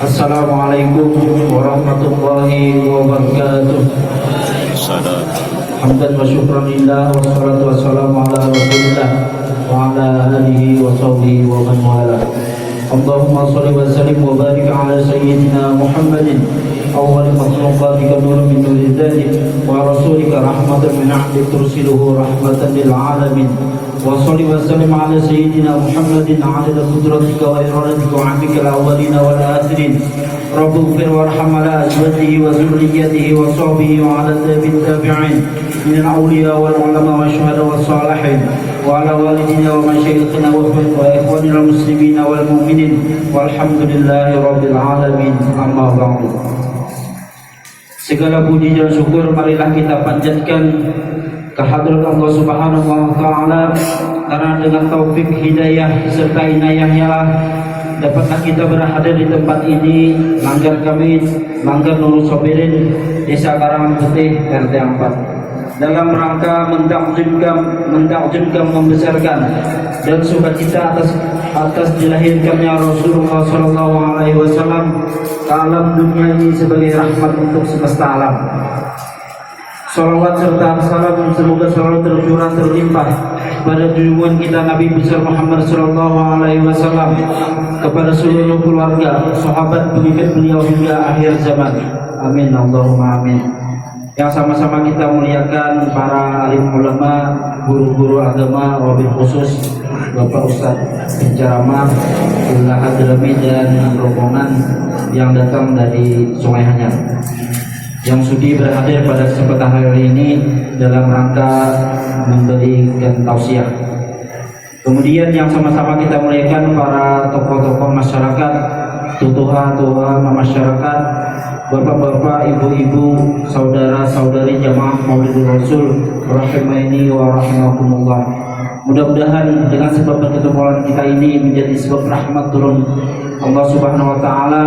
Assalamualaikum warahmatullahi wabarakatuh. Hamdan wa syukran lillah wa salatu wassalamu ala rasulillah wa ala alihi wa sahbihi wa man wala. Allahumma salli wa sallim wa barik ala sayyidina Muhammadin awwal makhluqatika nurun min nuri dhatik wa rasulika rahmatan min 'indik tursiluhu rahmatan lil alamin. Wa salli wa sallim ala sayyidina Muhammadin 'adada qudratika wa iradatika wa 'afika al-awwalina wal akhirin. Rabbighfir warham ala azwajihi wa dhurriyyatihi wa sahbihi wa ala tabi'in min al-awliya wal ulama wa syuhada was salihin wa ala walidina wa masyayikhina wa ikhwanina muslimina wal mu'minin walhamdulillahi rabbil alamin. Amma ba'du. Segala puji dan syukur marilah kita panjatkan kehadirat Allah Subhanahu wa taala, karena dengan taufik hidayah serta inayahnya lah dapatlah kita berada di tempat ini, Langgar Kamit, Langgar Nurul Sobirin, Desa Karangan Putih, RT 4, dalam rangka mentakjubkan, membesarkan dan sukacita atas dilahirkannya Rasulullah Sallallahu Alaihi Wasallam ke alam dunia ini sebagai rahmat untuk semesta alam. Salawat serta salam semoga selalu tercurah terlimpah pada junjungan kita Nabi besar Muhammad Sallallahu Alaihi Wasallam, kepada seluruh keluarga, sahabat, pengikut beliau hingga akhir zaman. Amin Allahumma amin. Yang sama-sama kita muliakan para alim ulama, guru-guru agama, wabil khusus Bapak Ustadz penceramah Abdullah Hadrami dan rombongan yang datang dari Sungai Hanyar, yang sudi berhadir pada kesempatan hari ini dalam rangka memberikan tausiah. Kemudian yang sama-sama kita muliakan para tokoh-tokoh masyarakat, tuha-tuha masyarakat, bapak-bapak, ibu-ibu, saudara-saudari jamaah Maulidul Rasul rahimani wa rahimakumullah. Mudah-mudahan dengan sebab pertemuan kita ini menjadi sebab rahmat turun Allah Subhanahu wa taala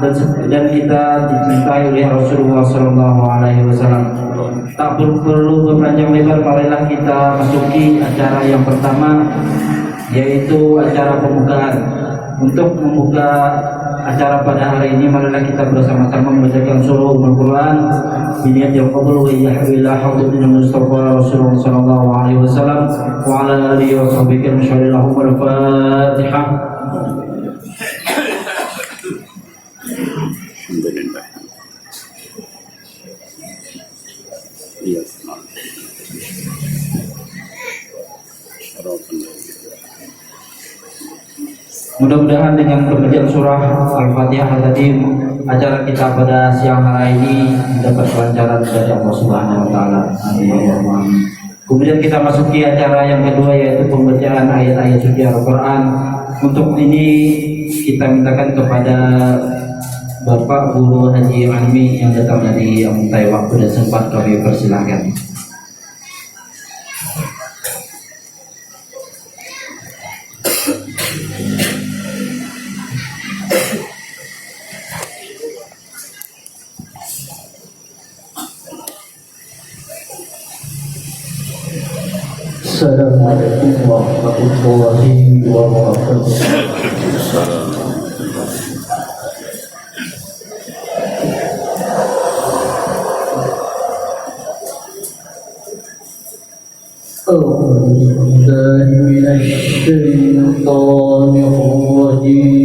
dan kita dicintai oleh Rasulullah sallallahu alaihi wasallam. Tak perlu berpanjang lebar, marilah kita masuki acara yang pertama, yaitu acara pembukaan. Untuk membuka acara pada hari ini, marilah kita bersama-sama membacakan surah Al-Quran biniat yang qabul wa yahwila hawdudina Mustafa Rasulullah sallallahu alaihi wasallam wa ala alihi wa sahbihi masyarillahum al-Fatihah. Alhamdulillah. Iya. Mudah-mudahan dengan pembacaan surah Al-Fatihah tadi, acara kita pada siang hari ini dapat kelancaran dari Allah Subhanahu wa taala. Amin. Kemudian kita masuki acara yang kedua, yaitu pembacaan ayat-ayat suci Al-Qur'an. Untuk ini kita mintakan kepada Bapak Guru Haji Almi yang datang dari yang minta waktu dan sempat kami persilahkan. Assalamualaikum warahmatullahi wabarakatuh. A'udzubillahi minasyaitonir rajim.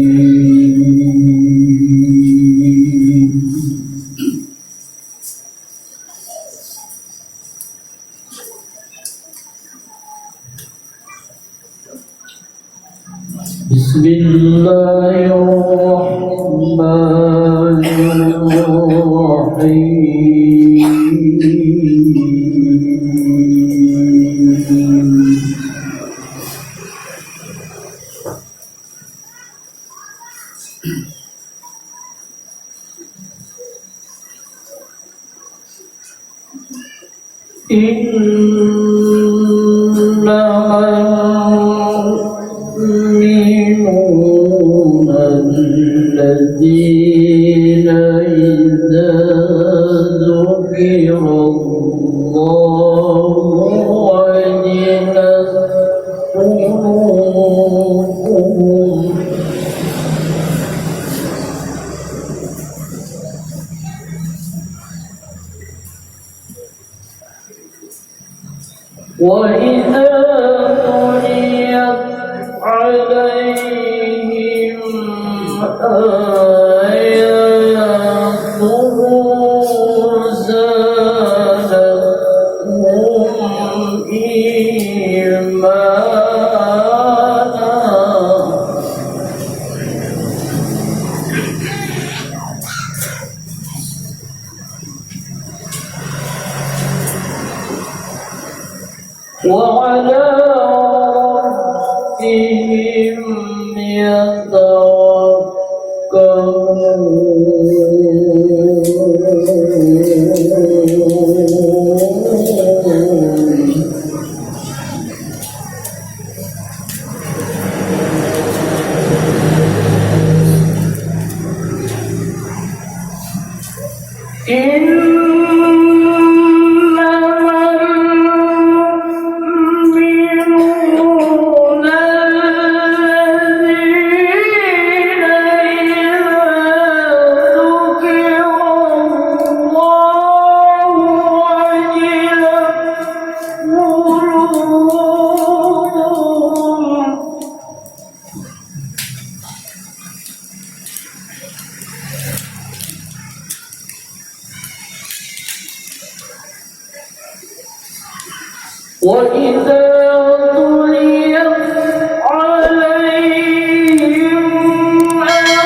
وإذا تليت عليهم آياته زادتهم إيمانا وعلى ربهم يتوكلون المؤمنون الذين إذا ذكر الله وجلت قلوبهم وإذا تليت عليهم آياته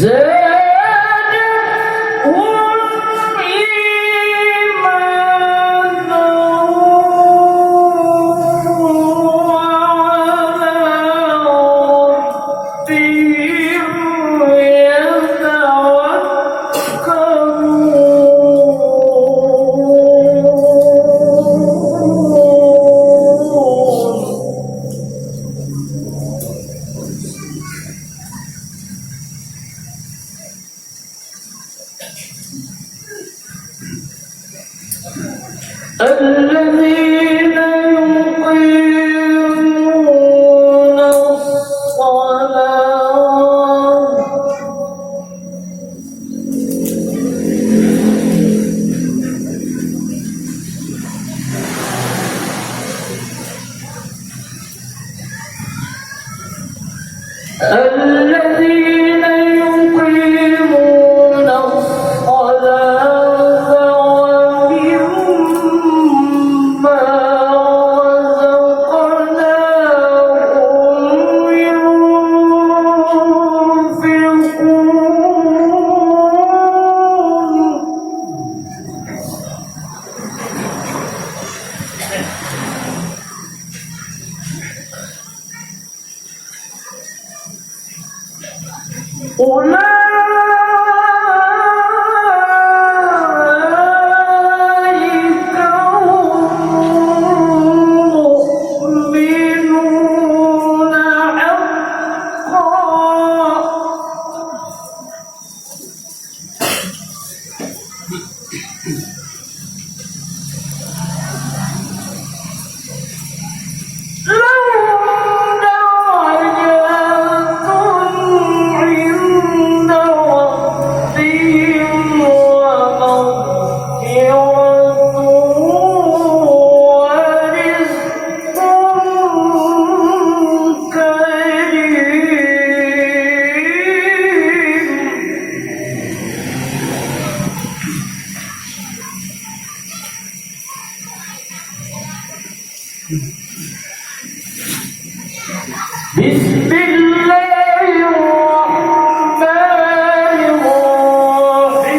زادتهم الذين يقيمون الصلاة الذين يقيمون الصلاة ومما رزقناهم ينفقون أولئك هم المؤمنون حقا لهم درجات عند ربهم ومغفرة ورزق كريم. بسم الله الرحمن الرحيم.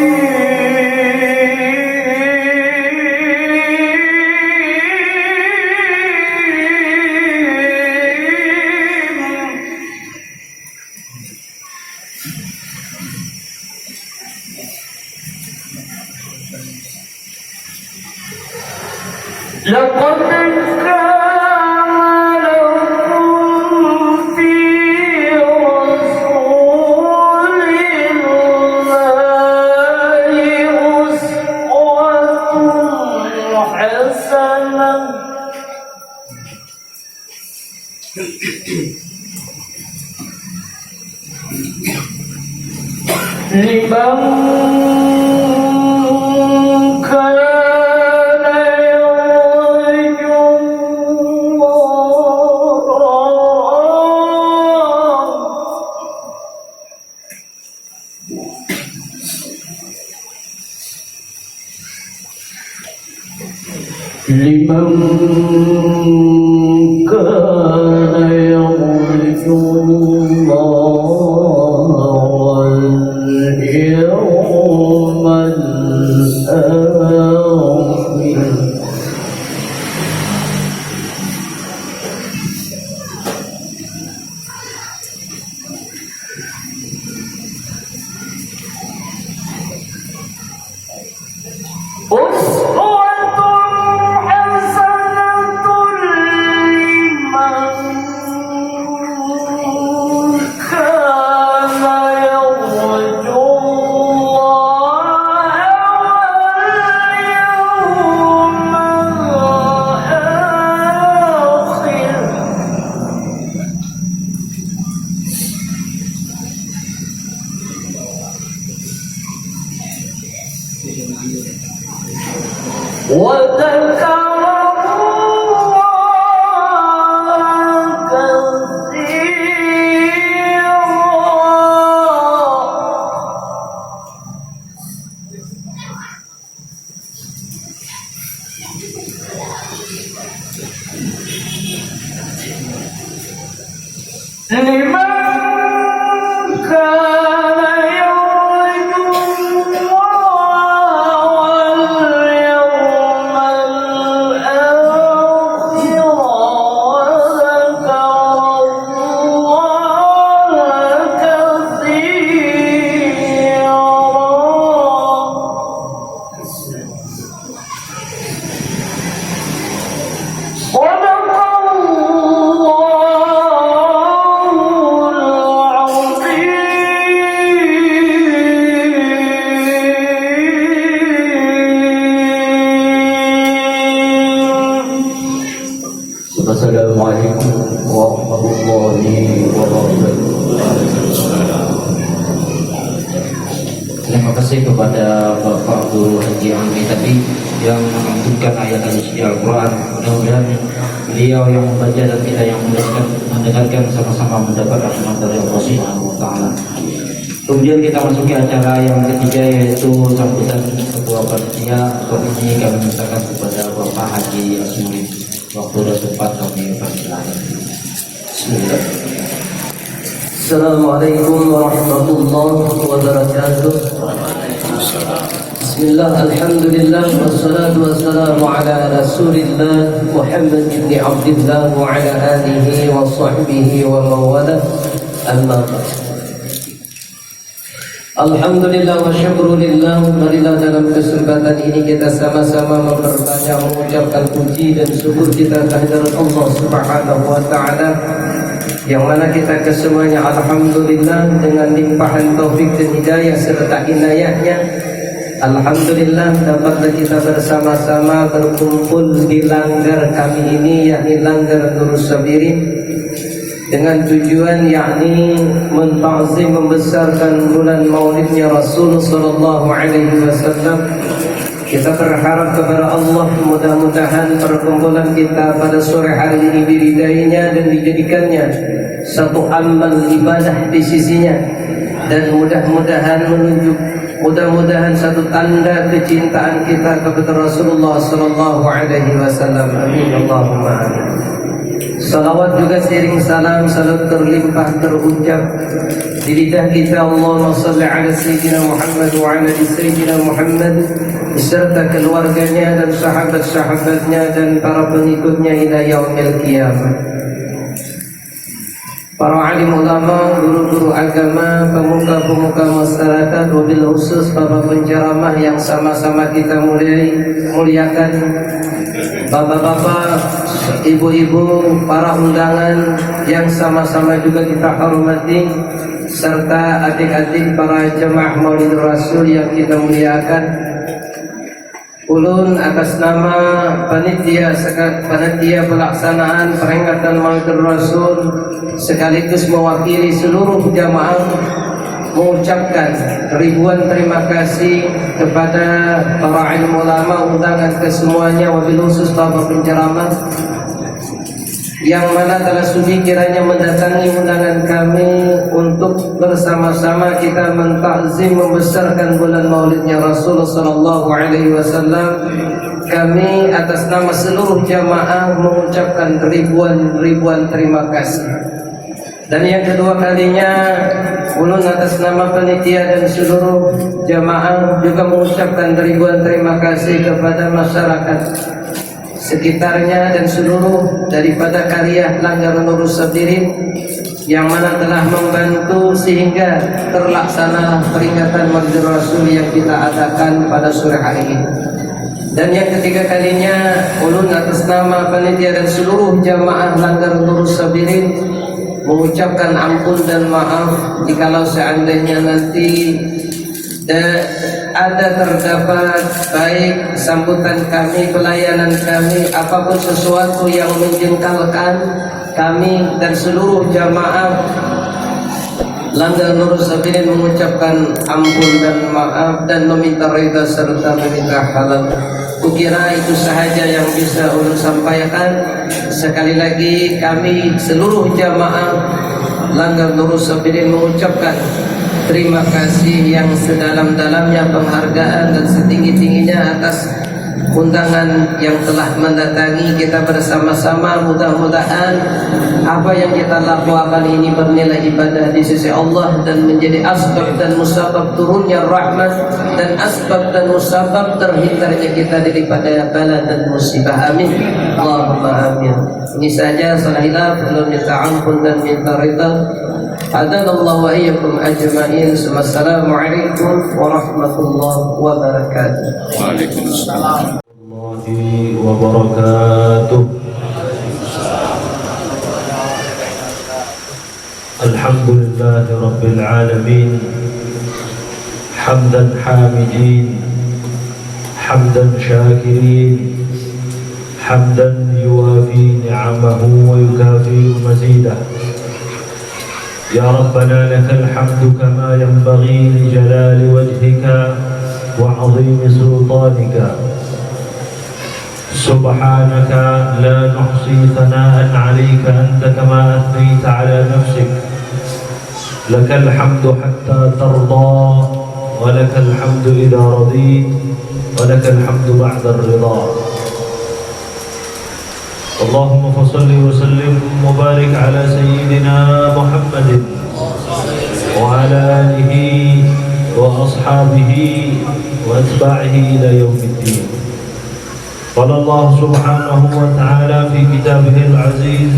لقد كان لكم في liman kana yarju liman kana yarju wal yawmal akhir uswatun hasanatun liman kana yarju وذكر الله كثيرا لمن كان يرجو الله واليوم الآخر وذكر الله كثيرا صدق Assalamualaikum warahmatullahi wabarakatuh. Terima kasih kepada Bapak Guru Haji Ami tadi yang melantunkan ayat-ayat suci Al-Quran. Mudah-mudahan beliau yang membaca dan kita yang mendengarkan sama-sama mendapat rahmat dari Allah Subhanahu wa Ta'ala. Kemudian kita masuki acara yang ketiga, yaitu sambutan ketua panitia. Untuk ini kami mintakan kepada Bapak Haji Asmuri. Waktu dan tempat kami persilakan. Bismillah. Assalamualaikum warahmatullahi wabarakatuh. Bismillah, alhamdulillah, wassalatu wassalamu ala rasulillah Muhammad ibn Abdillah wa ala alihi wa sahbihi wa mawala. Amma ba'd. Alhamdulillah wa syukurillah. Marilah dalam kesempatan ini kita sama-sama memperbanyak mengucapkan puji dan syukur kita kehadirat Allah Subhanahu wa Ta'ala, yang mana kita kesemuanya alhamdulillah dengan limpahan taufik dan hidayah serta inayahnya. Alhamdulillah dapatlah kita bersama-sama berkumpul di langgar kami ini, yakni langgar Nurus Sabirin, dengan tujuan yakni mentazim, membesarkan bulan maulidnya Rasul sallallahu alaihi wasallam. Kita berharap kepada Allah mudah-mudahan perkumpulan kita pada sore hari ini diridainya dan dijadikannya satu amal ibadah di sisinya, dan mudah-mudahan satu tanda kecintaan kita kepada Rasulullah sallallahu alaihi wasallam. Amin Allahumma amin. Salawat juga sering salam selalu terlimpah terucap di lidah kita. Allahumma salli ala Sayyidina Muhammad wa ala Sayyidina Muhammad beserta keluarganya dan sahabat-sahabatnya dan para pengikutnya ila yaumil qiyamah. Para alim ulama, guru-guru agama, pemuka-pemuka masyarakat, wabil khusus para penceramah yang sama-sama kita muliakan, bapak-bapak, ibu-ibu, para undangan yang sama-sama juga kita hormati, serta adik-adik para jemaah Maulid Rasul yang kita muliakan. Ulun atas nama panitia pelaksanaan peringatan Maulid Rasul sekaligus mewakili seluruh jamaah mengucapkan ribuan terima kasih kepada para ilmu ulama, undangan kesemuanya, wabil khusus Bapak penceramah yang mana telah sudi kiranya mendatangi undangan kami untuk bersama-sama kita mentakzim membesarkan bulan Maulidnya Rasulullah sallallahu alaihi wasallam. Kami atas nama seluruh jamaah mengucapkan ribuan terima kasih. Dan yang kedua kalinya, ulun atas nama panitia dan seluruh jamaah juga mengucapkan ribuan terima kasih kepada masyarakat sekitarnya dan seluruh daripada karya Langgar Nurus Sabirin yang mana telah membantu sehingga terlaksana peringatan Maulid Rasul yang kita adakan pada sore hari ini. Dan yang ketiga kalinya, ulun atas nama panitia dan seluruh jamaah Langgar Nurus Sabirin mengucapkan ampun dan maaf jikalau seandainya nanti ada terdapat baik sambutan kami, pelayanan kami, apapun sesuatu yang menjengkelkan kami dan seluruh jamaah Langgar Nurus Sabirin mengucapkan ampun dan maaf dan meminta ridha serta meminta halal. Kukira itu sahaja yang bisa ulun sampaikan. Sekali lagi kami seluruh jamaah Langgar Nurus Sabirin mengucapkan terima kasih yang sedalam-dalamnya penghargaan dan setinggi-tingginya atas undangan yang telah mendatangi kita bersama-sama. Mudah-mudahan apa yang kita lakukan ini bernilai ibadah di sisi Allah dan menjadi asbab dan musabab turunnya rahmat dan asbab dan musabab terhindarnya kita daripada bala dan musibah. Amin. Allahumma amin. Ini saja, salah hilaf, belum minta ampun dan minta ridha. Hadanallahu wa iyyakum ajma'in. Assalamualaikum warahmatullahi wabarakatuh. Waalaikumsalam wabarakatuh. Alhamdulillahi rabbil alamin. Hamdan hamidin, hamdan syakirin, hamdan yuwafi ni'amahu wa yukafi mazidah. Ya Rabbana lakal hamdu kama yanbaghi li jalali wajhika wa 'azimi sultanika. Subhanaka la nuhsi thana'an 'alayka anta kama athnayta 'ala nafsik. Lakal hamdu hatta tarda wa lakal hamdu idha radit wa lakal hamdu ba'da ar-ridha. اللهم صل وسلم وبارك على سيدنا محمد وعلى آله وأصحابه وأتباعه إلى يوم الدين. قال الله سبحانه وتعالى في كتابه العزيز: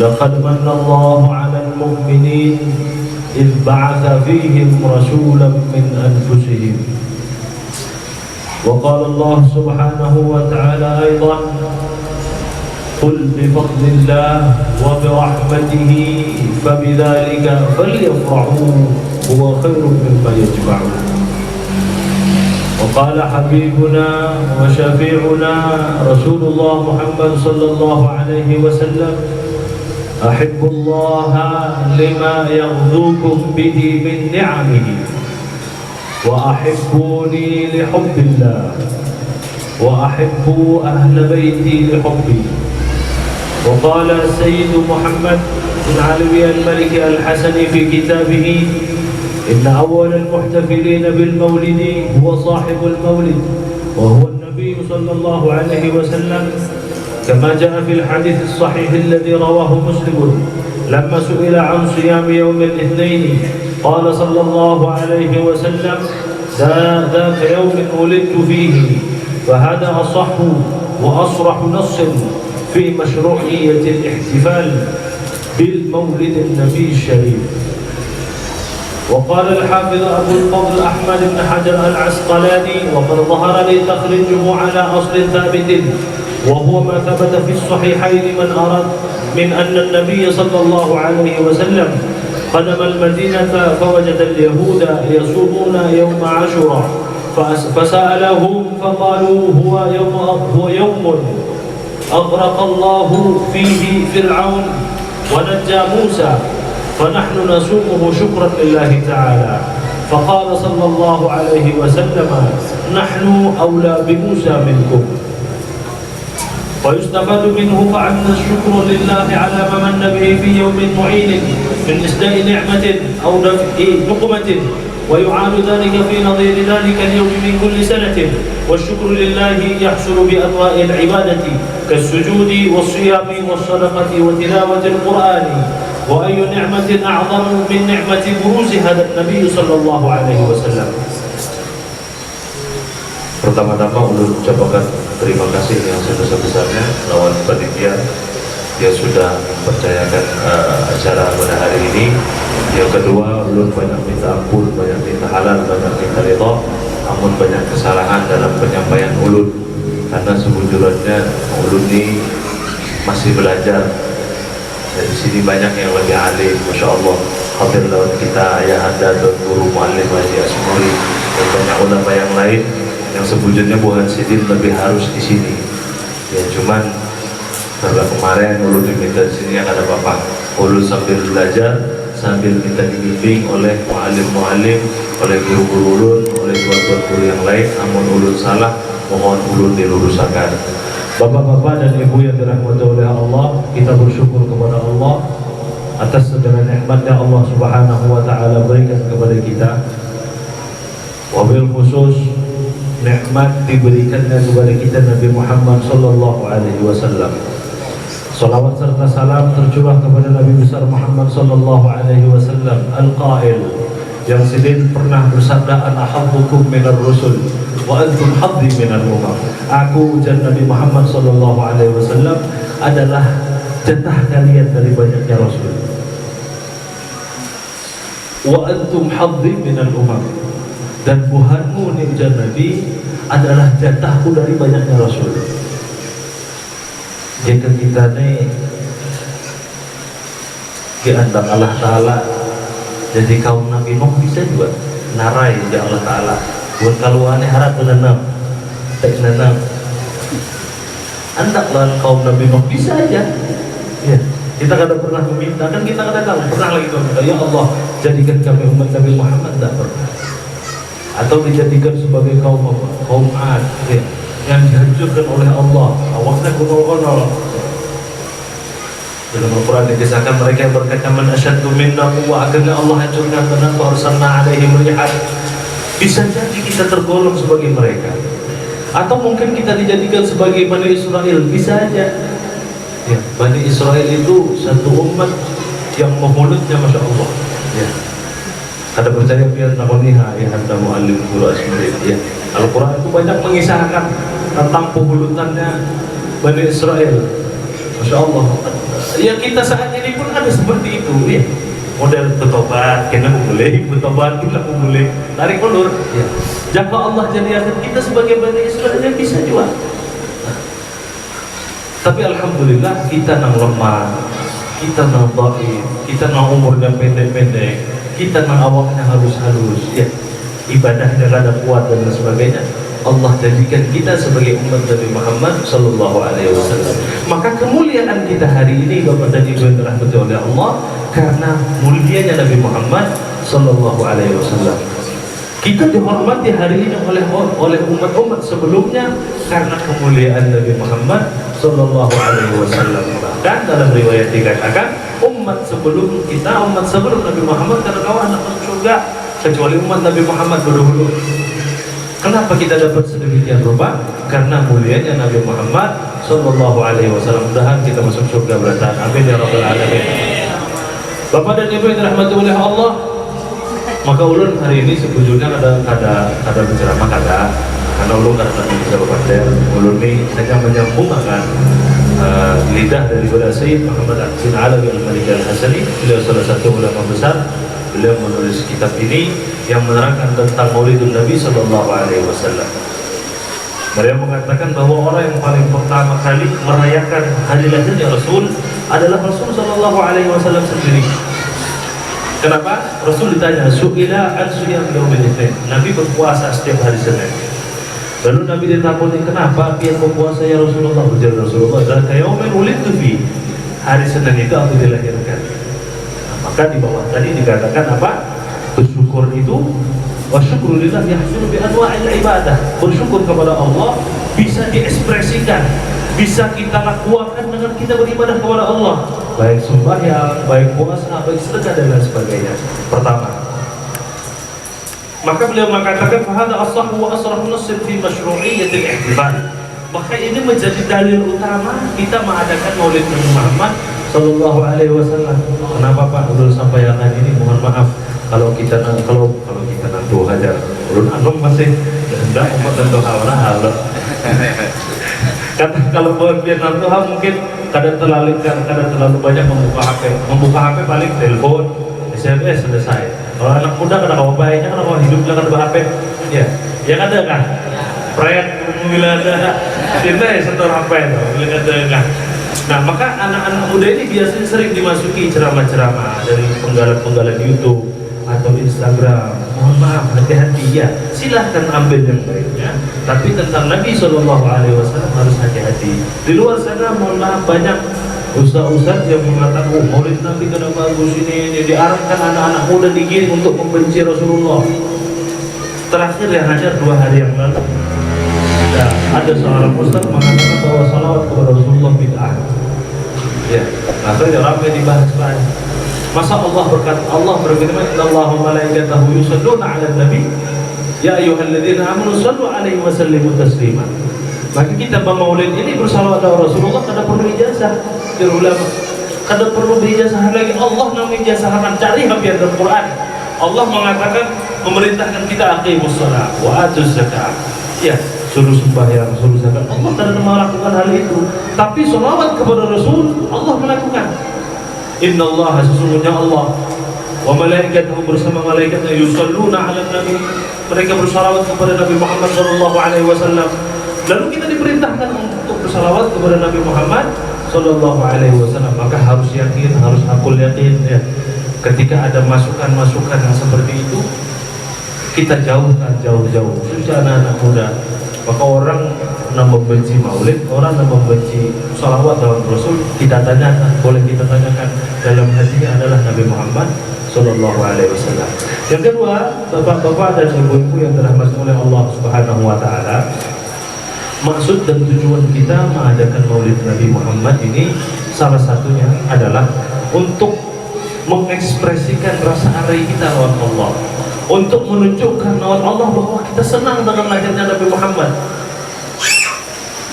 لقد من الله على المؤمنين إذ بعث فيهم رسولا من أنفسهم. وقال الله سبحانه وتعالى أيضا: قل بفضل الله وبرحمته فبذلك فليفرحوا هو خير مما يجمعون. وقال حبيبنا وشفيعنا رسول الله محمد صلى الله عليه وسلم: أحب الله لما يغذوكم به من نعمه وأحبوني لحب الله وأحبوا أهل بيتي لحبي. وقال السيد محمد بن علوي الملك الحسن في كتابه: إن أول المحتفلين بالمولد هو صاحب المولد وهو النبي صلى الله عليه وسلم، كما جاء في الحديث الصحيح الذي رواه مسلم لما سئل عن صيام يوم الاثنين قال صلى الله عليه وسلم: ذاك يوم ولدت فيه. فهذا أصح وأصرح نص في مشروعية الاحتفال بالمولد النبي الشريف. وقال الحافظ أبو الفضل أحمد بن حجر العسقلاني: وقد ظهر لي تخريجه على أصل ثابت وهو ما ثبت في الصحيحين من أن النبي صلى الله عليه وسلم قدم المدينة فوجد اليهود يصومون يوم عاشوراء فسألهم فقالوا هو يوم أغرق الله فيه فرعون ونجى موسى فنحن نصومه شكرا لله تعالى. فقال صلى الله عليه وسلم نحن أولى بموسى منكم. ويستفاد منه فأن الشكر لله على ما من به في يوم معين من إسداء نعمة أو دفع نقمة، ويعاد ذلك في نظير ذلك اليوم من كل سنة. والشكر لله يحصل بأنواع العبادة كالسجود والصيام والصدقة وتلاوة القرآن. وأي نعمة أعظم من نعمة بروز هذا النبي صلى الله عليه وسلم. Pertama-tama ulun ucapkan terima kasih yang sebesar-besarnya lawan panitia yang sudah mempercayakan acara pada hari ini. Yang kedua, ulun banyak minta ampun, banyak minta halal, banyak minta ridha, namun banyak kesalahan dalam penyampaian ulun karena sebujurnya ulun ini masih belajar. Dan di sini banyak yang lebih alim, masya Allah. Hadir lawan kita ayah anda dan guru muallim Haji Asmuri dan banyak ulama yang lain yang sebujurnya bukan sidin lebih harus di sini. Ya cuman karena kemarin ulun diminta di sini ada bapak, ulun sambil belajar sambil minta dibimbing oleh muallim-muallim, oleh guru-guru ulun, oleh tuan-tuan guru yang lain. Namun ulun salah, mohon ulun diluruskan. Bapak-bapak dan ibu yang dirahmati oleh Allah, kita bersyukur kepada Allah atas segala nikmatnya Allah Subhanahu wa taala berikan kepada kita. Wabil khusus nikmat diberikannya kepada kita Nabi Muhammad sallallahu alaihi wasallam. Salawat serta salam tercurah kepada Nabi besar Muhammad sallallahu alaihi wasallam al-qail yang sidin pernah bersabda ana habbukum minar rusul wa antum haddi minal umam. Aku ujar Nabi Muhammad sallallahu alaihi wasallam adalah jatah kalian dari banyaknya rasul. Wa antum haddi minal umam. Dan buhanmu nih ujar Nabi adalah jatahku dari banyaknya rasul. Jika kita nih diantara Allah Ta'ala jadi kaum Nabi Nuh bisa juga narai ya Allah Ta'ala buat kalau aneh harap menanam tak menanam andak lawan kaum Nabi Nuh bisa aja ya. Kita kadang pernah meminta, kan kita kadang pernah lagi meminta ya Allah jadikan kami umat Nabi Muhammad, tak pernah. Atau dijadikan sebagai kaum Ad ya, yang dihancurkan oleh Allah awaknya kunul-kunul. Dalam Al-Quran dikisahkan mereka yang berkata man asyaddu minna quwwah, akhirnya Allah hancurkan dengan arsalna alaihim rihan. Bisa jadi kita tergolong sebagai mereka, atau mungkin kita dijadikan sebagai Bani Israel, bisa aja ya. Bani Israel itu satu umat yang mulutnya masya Allah ya. Ada percaya biar nakoniha ya anda muallim guru asmari ya. Al-Quran itu banyak mengisahkan tentang penghulutannya Bani Israel, masya Allah. Ya kita saat ini pun ada seperti itu ya. Model bertobat, kena memulai, bertobat kita memulai, tarik ulur ya. Jika Allah jadikan kita sebagai Bani Israel ya bisa juga. Tapi alhamdulillah kita nang lemah, kita nang dhaif, kita nang umurnya pendek-pendek, kita nang awaknya halus-halus ya. Ibadahnya rada kuat dan sebagainya. Allah jadikan kita sebagai umat Nabi Muhammad sallallahu alaihi wasallam. Maka kemuliaan kita hari ini Bapak dan Ibu yang dirahmati oleh Allah karena mulianya Nabi Muhammad sallallahu alaihi wasallam. Kita dihormati hari ini oleh umat-umat sebelumnya karena kemuliaan Nabi Muhammad sallallahu alaihi wasallam. Bahkan dalam riwayat dikatakan umat sebelum kita, umat sebelum Nabi Muhammad karena kau anak masuk surga kecuali umat Nabi Muhammad berdahulu. Kenapa kita dapat sedemikian rupa? Karena mulianya Nabi Muhammad sallallahu alaihi wasallam. Mudah-mudahan kita masuk surga berantakan. Amin ya rabbal alamin. Bapak dan Ibu yang dirahmati oleh Allah, maka ulun hari ini sebujurnya ada berceramah karena ulun karena bisa berpandai. Ulun ini hanya menyambungkan lidah daripada Sayyid Muhammad bin Alawi al-Maliki al-Hasani. Beliau salah satu ulama besar. Beliau menulis kitab ini yang menerangkan tentang Maulidun Nabi sallallahu alaihi wasallam. Beliau mengatakan bahwa orang yang paling pertama kali merayakan hari lahirnya Rasul adalah Rasul sallallahu alaihi wasallam sendiri. Kenapa? Rasul ditanya, su'ila an siyam yaumil itsnin. Nabi berpuasa setiap hari Senin. Lalu Nabi ditakoni, kenapa dia berpuasa ya Rasulullah? Ujar Rasulullah, "Dzaka yaumul wulidtu fi." Hari Senin itu aku dilahirkan. Nah, maka di bawah tadi dikatakan apa? Bersyukur itu wa syukrulillah yahsulu bi anwa'il ibadah. Bersyukur kepada Allah bisa diekspresikan, bisa kita lakukan dengan kita beribadah kepada Allah, baik sembahyang, baik puasa, baik sedekah dan lain sebagainya. Pertama, maka beliau mengatakan fahada as-sahhu wa asrahu nasr fi masyru'iyyatil ihtifal. Maka ini menjadi dalil utama kita mengadakan Maulid Nabi Muhammad sallallahu alaihi wasallam. Kenapa Pak ulun sampaikan ini? Mohon maaf kalau kita nanti hajar ulun anum masih hendak umat dan doa hal. Kata kalau biar nanti mungkin kadang terlalu banyak membuka HP paling telepon, SMS selesai. Kalau anak muda kadang kawan baiknya, kadang kawan hidupnya kadang HP, ya ada kan? Proyek bila ada cinta ya setor HP itu, bila ada kan? Nah maka anak-anak muda ini biasanya sering dimasuki ceramah-ceramah dari penggalan-penggalan YouTube atau Instagram. Mohon maaf, hati-hati ya, silahkan ambil yang baiknya, tapi tentang Nabi SAW harus hati-hati. Di luar sana mohon maaf banyak ustaz-ustaz yang mengatakan Maulid Nabi kena bagus ini diarahkan anak-anak muda digiring untuk membenci Rasulullah. Terakhir yang hanya 2 hari yang lalu ada seorang ustaz mengatakan bahwa salawat kepada Rasulullah bid'ah. Ya, akhirnya ramai dibahas banyak. Masa Allah berkata, Allah berfirman, "Innallaha wa malaikatahu yusholluna 'alan nabi, ya ayyuhalladzina amanu shallu 'alaihi wa sallimu taslima." Maka kita Maulid ini bersalawat kepada Rasulullah karena perlu ijazah dari ulama. Karena perlu berijazah lagi. Allah namanya ijazahkan, cari hafiz Al-Qur'an. Allah mengatakan, memerintahkan kita aqimus shalah wa atuz zakah. Ya, suruh sembahyang, suruh zakat. Allah tidak melakukan hal itu. Tapi salawat kepada Rasul Allah melakukan. Innallaha, sesungguhnya Allah wa malaikatahu, bersama malaikatnya, yusholluna 'alan nabi, mereka bersalawat kepada Nabi Muhammad sallallahu alaihi wasallam. Lalu kita diperintahkan untuk bersalawat kepada Nabi Muhammad sallallahu alaihi wasallam. Maka harus yakin, harus akul yakin ya. Ketika ada masukan-masukan yang seperti itu, kita jauhkan jauh-jauh. Suci anak-anak muda. Maka orang yang membenci Maulid, orang yang membenci salawat dalam Rasul, kita tanyakan, boleh kita tanyakan, dalam hatinya adalah Nabi Muhammad sallallahu alaihi wasallam. Yang kedua, bapak-bapak dan ibu-ibu yang dirahmati oleh Allah Subhanahu wa taala, maksud dan tujuan kita mengadakan Maulid Nabi Muhammad ini salah satunya adalah untuk mengekspresikan rasa arai kita lawan Allah, untuk menunjukkan lawan Allah bahwa kita senang dengan lahirnya Nabi Muhammad,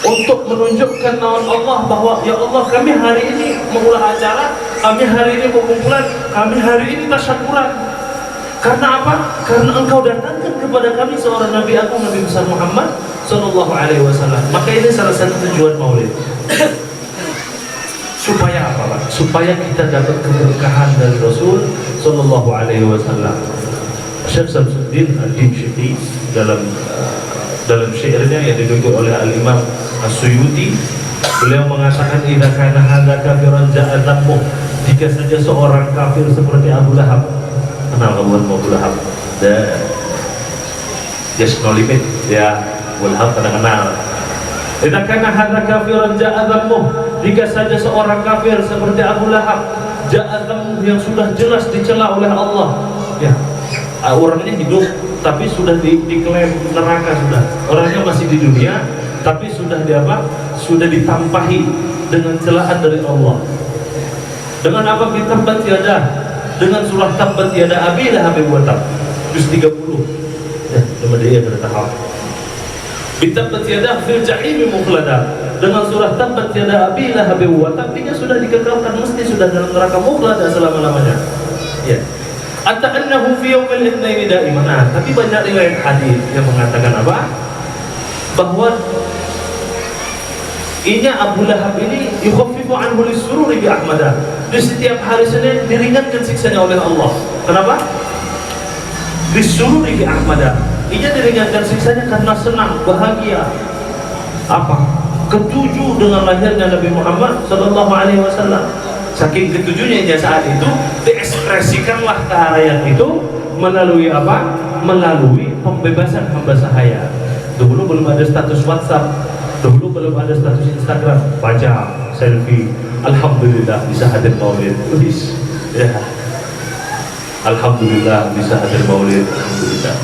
untuk menunjukkan lawan Allah bahwa ya Allah, kami hari ini mengulang acara, kami hari ini berkumpulan, kami hari ini tasyakuran. Karena apa? Karena engkau datangkan kepada kami seorang Nabi Agung, Nabi besar Muhammad sallallahu alaihi wasallam. Maka ini salah satu tujuan Maulid. Supaya apa, Pak? Supaya kita dapat keberkahan dari Rasul sallallahu alaihi wasallam. Syekh Samsuddin Ad-Dimsyiti dalam syairnya yang didukung oleh Al-Imam As-Suyuti, beliau mengatakan, idza kana hadza kafiran ja'a dhammu, jika saja seorang kafir seperti Abu Lahab. Kenal kamu Abu Lahab? Limit ya, Abu Lahab kenal. Idza kana hadza kafiran ja'a dhammu, jika saja seorang kafir seperti Abu Lahab, ja'a dhammu, yang sudah jelas dicela oleh Allah. Ya, orangnya hidup tapi sudah diklaim neraka, sudah orangnya masih di dunia tapi sudah sudah ditampahi dengan celaan dari Allah. Dengan apa? Tabbat yada, dengan surah tabbat yada abi lahab wa tab, juz 30 ya, nama dia bertahap. Tabbat yada fil jahim mukhlada, dengan surah tabbat yada abi lahab wa tab, dia sudah dikekalkan, mesti sudah dalam neraka mukhlada selama-lamanya. Ya. At-ta'annahu fi yawmil itsnaini da'iman. Nah, tapi banyak riwayat hadis yang mengatakan apa? Bahwa Abu Lahab ini yukhaffifu anhu lis-sururi bi Ahmada. Di setiap hari Senin diringankan siksanya oleh Allah. Kenapa? Lis-sururi bi Ahmada. Diringankan siksanya karena senang, bahagia. Apa? Ketujuh dengan lahirnya Nabi Muhammad sallallahu alaihi wasallam. Saking ketujuhnya saat itu diekspresikanlah kearayan itu melalui apa? Melalui pembebasan hamba sahaya. Dulu belum ada status WhatsApp, dulu belum ada status Instagram, baca selfie. Alhamdulillah bisa hadir maulid. Ya. Alhamdulillah bisa hadir maulid. Alhamdulillah.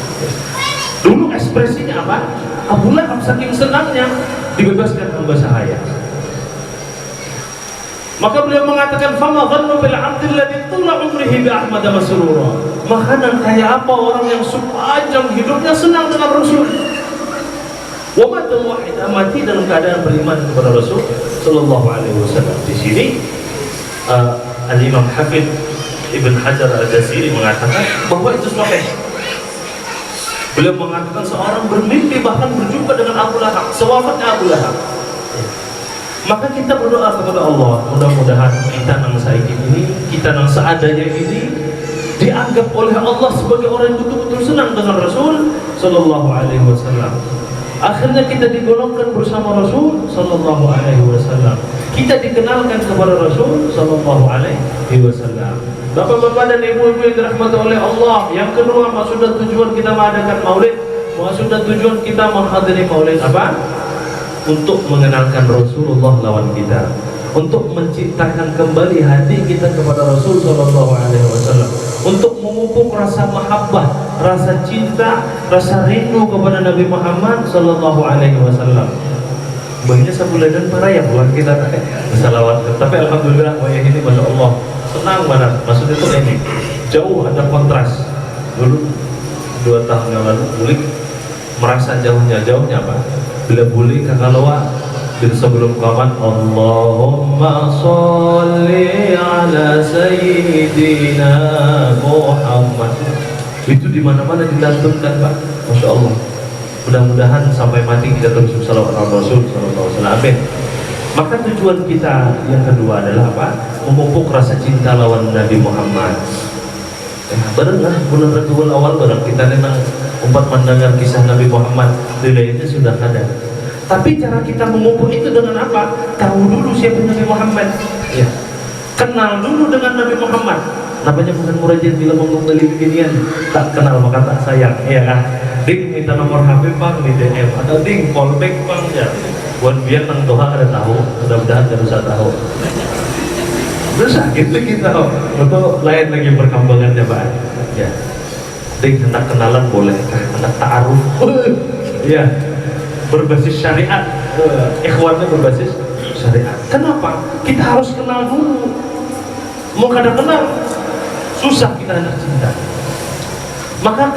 Dulu ekspresinya apa? Abu Lahab saking senangnya dibebaskan hamba sahaya. Maka beliau mengatakan, "Fama dhannu bil 'abdil ladzi tula umrihi bi Ahmad masrura." Makanan kayak apa orang yang sepanjang hidupnya senang dengan Rasul. Wa mata wahid, mati dalam keadaan beriman kepada Rasul sallallahu alaihi wasallam. Di sini Al-Imam Hafidz Ibn Hajar Al-Jaziri mengatakan bahwa itu sahih. Beliau mengatakan seorang bermimpi bahkan berjumpa dengan Abu Lahab, sewafatnya Abu Lahab. Maka kita berdoa kepada Allah, mudah-mudahan kita nang saiki ini, kita nang seadanya ini dianggap oleh Allah sebagai orang yang betul-betul senang dengan Rasul sallallahu alaihi wasallam. Akhirnya kita digolongkan bersama Rasul sallallahu alaihi wasallam. Kita dikenalkan kepada Rasul sallallahu alaihi wasallam. Bapak-bapak dan ibu-ibu yang dirahmati oleh Allah, yang kedua maksud dan tujuan kita mengadakan maulid, maksud dan tujuan kita menghadiri maulid apa? Untuk mengenalkan Rasulullah lawan kita, untuk menciptakan kembali hati kita kepada Rasul sallallahu alaihi wasallam, untuk memupuk rasa mahabbah, rasa cinta, rasa rindu kepada Nabi Muhammad sallallahu alaihi wasallam. Banyak sebulan para yang bulan kita salawat, tapi alhamdulillah wayah ini masya Allah senang banget. Maksudnya itu ini jauh ada kontras. Dulu 2 tahun yang lalu bulik merasa jauhnya apa? Bila boleh kakalawa bila sebelum kawan Allahumma sholli ala sayyidina Muhammad, itu dimana-mana dilantunkan Pak, masya Allah. Mudah-mudahan sampai mati kita terus salawat ala Rasul sallallahu alaihi wasallam. Maka tujuan kita yang kedua adalah apa? Memupuk rasa cinta lawan Nabi Muhammad. Bareng lah bulan Rabiul Awal bareng kita memang umat mendengar kisah Nabi Muhammad, nilainya sudah ada. Tapi cara kita memupuk itu dengan apa? Tahu dulu siapa Nabi Muhammad. Ya. Kenal dulu dengan Nabi Muhammad. Namanya bukan murajin bila ngomong beli beginian, tak kenal maka tak sayang, iya kan? Ding minta nomor HP Bang di DM atau ding callback Bang ya. Buat biar nang doa ada tahu, mudah-mudahan tidak usah tahu. Terus sakit lagi tahu, untuk lain lagi perkembangannya Pak. Ya, ding hendak kenalan bolehkah? Hendak ta'aruf, ya, berbasis syariat, ikhwannya berbasis syariat. Kenapa? Kita harus kenal dulu. Mau kada kenal, susah kita hendak cinta. Maka